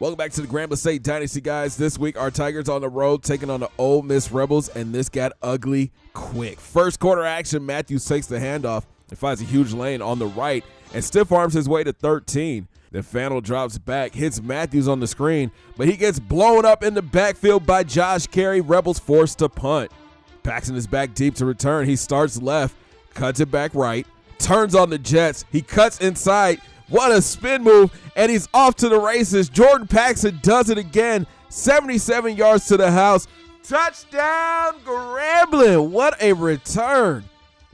Welcome back to the Grambling State Dynasty, guys. This week, our Tigers on the road taking on the Ole Miss Rebels, and this got ugly quick. First quarter action, Matthews takes the handoff and finds a huge lane on the right and stiff arms his way to 13. Then Fannell drops back, hits Matthews on the screen, but he gets blown up in the backfield by Josh Carey. Rebels forced to punt. Paxton is back deep to return. He starts left, cuts it back right, turns on the Jets. He cuts inside. What a spin move, and he's off to the races. Jordan Paxton does it again. 77 yards to the house. Touchdown, Grambling. What a return.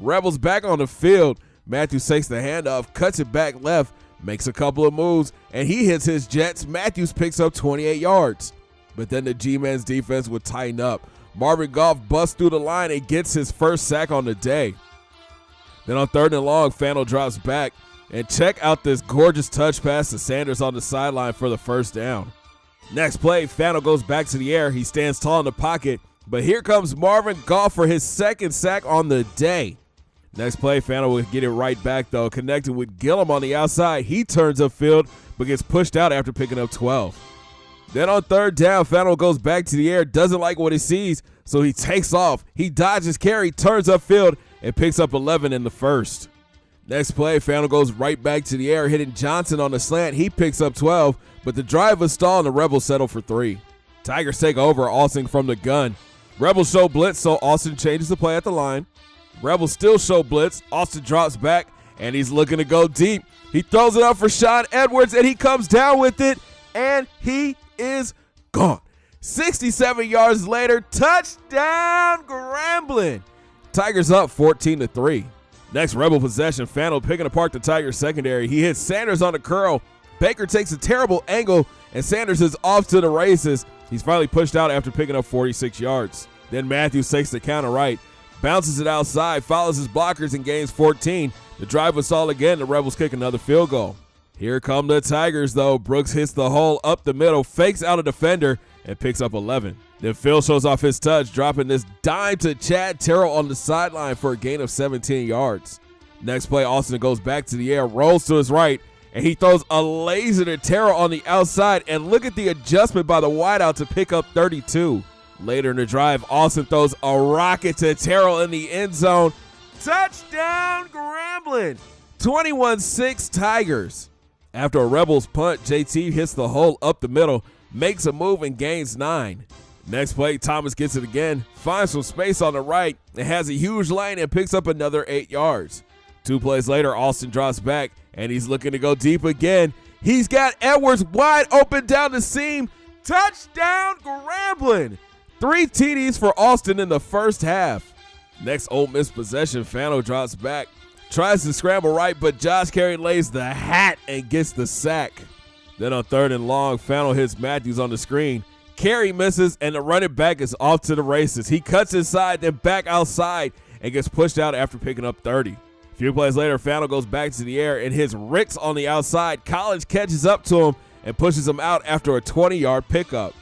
Rebels back on the field. Matthews takes the handoff, cuts it back left, makes a couple of moves, and he hits his Jets. Matthews picks up 28 yards. But then the G-Men's defense would tighten up. Marvin Goff busts through the line and gets his first sack on the day. Then on 3rd and long, Fannell drops back. And check out this gorgeous touch pass to Sanders on the sideline for the first down. Next play, Fannell goes back to the air. He stands tall in the pocket, but here comes Marvin Goff for his second sack on the day. Next play, Fannell will get it right back, though, connecting with Gillum on the outside. He turns upfield, but gets pushed out after picking up 12. Then on 3rd down, Fannell goes back to the air, doesn't like what he sees, so he takes off. He dodges Carey, turns upfield, and picks up 11 in the first. Next play, Fannell goes right back to the air, hitting Johnson on the slant. He picks up 12, but the drive was stalled and the Rebels settle for 3. Tigers take over, Austin from the gun. Rebels show blitz, so Austin changes the play at the line. Rebels still show blitz. Austin drops back, and he's looking to go deep. He throws it up for Sean Edwards, and he comes down with it, and he is gone. 67 yards later, touchdown, Grambling. Tigers up 14-3. Next Rebel possession, Fannell picking apart the Tigers secondary. He hits Sanders on the curl. Baker takes a terrible angle, and Sanders is off to the races. He's finally pushed out after picking up 46 yards. Then Matthews takes the counter right, bounces it outside, follows his blockers, and gains 14. The drive was stalled again. The Rebels kick another field goal. Here come the Tigers, though. Brooks hits the hole up the middle, fakes out a defender, and picks up 11. Then Phil shows off his touch, dropping this dime to Chad Terrell on the sideline for a gain of 17 yards. Next play, Austin goes back to the air, rolls to his right, and he throws a laser to Terrell on the outside. And look at the adjustment by the wideout to pick up 32. Later in the drive, Austin throws a rocket to Terrell in the end zone. Touchdown, Grambling. 21-6 Tigers. After a Rebels punt, JT hits the hole up the middle, makes a move, and gains 9. Next play, Thomas gets it again, finds some space on the right, and has a huge lane and picks up another 8 yards. 2 plays later, Austin drops back, and he's looking to go deep again. He's got Edwards wide open down the seam. Touchdown, Grambling. 3 TDs for Austin in the first half. Next Ole Miss possession, Fannell drops back, tries to scramble right, but Josh Carey lays the hat and gets the sack. Then on 3rd and long, Fannell hits Matthews on the screen. Carey misses, and the running back is off to the races. He cuts inside, then back outside, and gets pushed out after picking up 30. A few plays later, Fannell goes back to the air and hits Ricks on the outside. Collins catches up to him and pushes him out after a 20-yard pickup.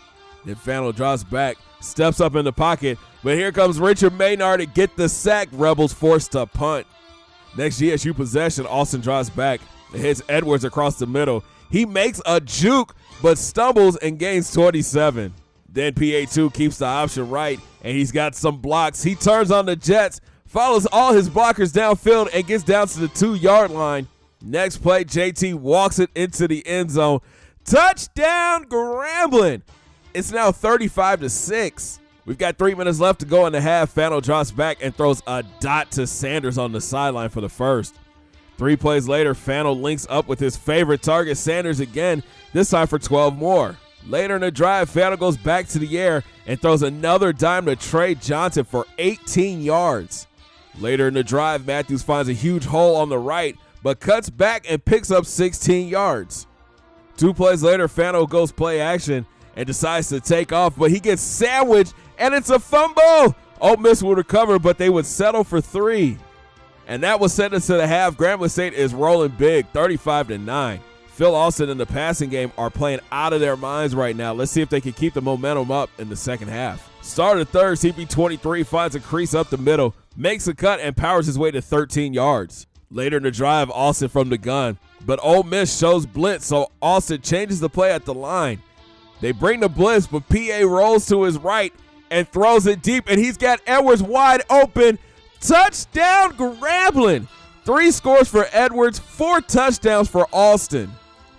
Then Fannell drops back, steps up in the pocket, but here comes Richard Maynard to get the sack. Rebels forced to punt. Next GSU possession, Austin drops back and hits Edwards across the middle. He makes a juke, but stumbles and gains 27. Then PA2 keeps the option right, and he's got some blocks. He turns on the Jets, follows all his blockers downfield, and gets down to the 2-yard line. Next play, JT walks it into the end zone. Touchdown, Grambling. It's now 35-6. We've got 3 minutes left to go in the half. Fannell drops back and throws a dot to Sanders on the sideline for the first. 3 plays later, Fannell links up with his favorite target, Sanders, again, this time for 12 more. Later in the drive, Fannell goes back to the air and throws another dime to Trey Johnson for 18 yards. Later in the drive, Matthews finds a huge hole on the right, but cuts back and picks up 16 yards. 2 plays later, Fannell goes play action and decides to take off, but he gets sandwiched, and it's a fumble. Ole Miss will recover, but they would settle for 3. And that was sent us to the half. Grambling State is rolling big, 35-9. Phil Austin and the passing game are playing out of their minds right now. Let's see if they can keep the momentum up in the second half. Start of third, CP23 finds a crease up the middle, makes a cut, and powers his way to 13 yards. Later in the drive, Austin from the gun. But Ole Miss shows blitz, so Austin changes the play at the line. They bring the blitz, but PA rolls to his right and throws it deep, and he's got Edwards wide open. Touchdown, Grambling. 3 scores for Edwards, 4 touchdowns for Alston.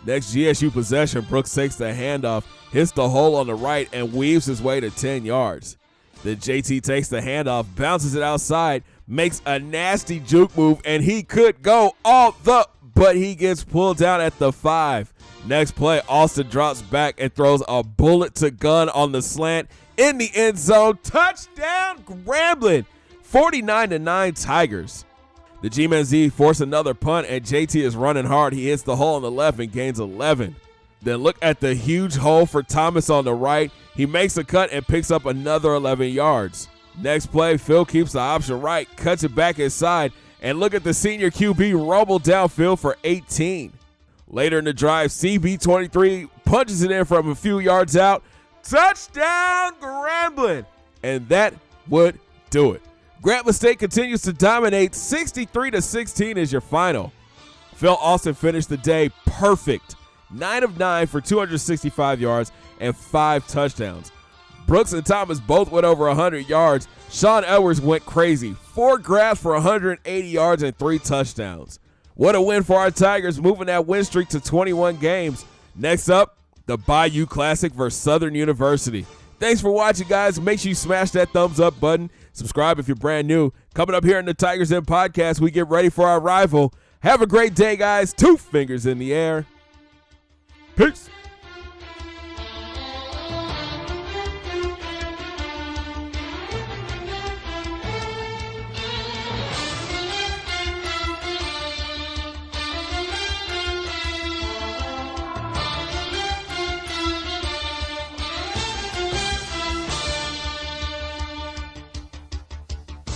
Next GSU possession, Brooks takes the handoff, hits the hole on the right, and weaves his way to 10 yards. Then JT takes the handoff, bounces it outside, makes a nasty juke move, and he could go but he gets pulled down at the 5. Next play, Alston drops back and throws a bullet to gun on the slant in the end zone. Touchdown, Grambling. 49-9 Tigers. The G-Man Z forced another punt, and JT is running hard. He hits the hole on the left and gains 11. Then look at the huge hole for Thomas on the right. He makes a cut and picks up another 11 yards. Next play, Phil keeps the option right, cuts it back inside, and look at the senior QB rumble downfield for 18. Later in the drive, CB23 punches it in from a few yards out. Touchdown, Grambling. And that would do it. Grambling State continues to dominate. 63-16 is your final. Phil Alston finished the day perfect. 9 of 9 for 265 yards and 5 touchdowns. Brooks and Thomas both went over 100 yards. Sean Edwards went crazy. 4 grabs for 180 yards and 3 touchdowns. What a win for our Tigers, moving that win streak to 21 games. Next up, the Bayou Classic versus Southern University. Thanks for watching, guys. Make sure you smash that thumbs up button. Subscribe if you're brand new. Coming up here in the Tigers Den podcast, we get ready for our rival. Have a great day, guys. 2 fingers in the air. Peace.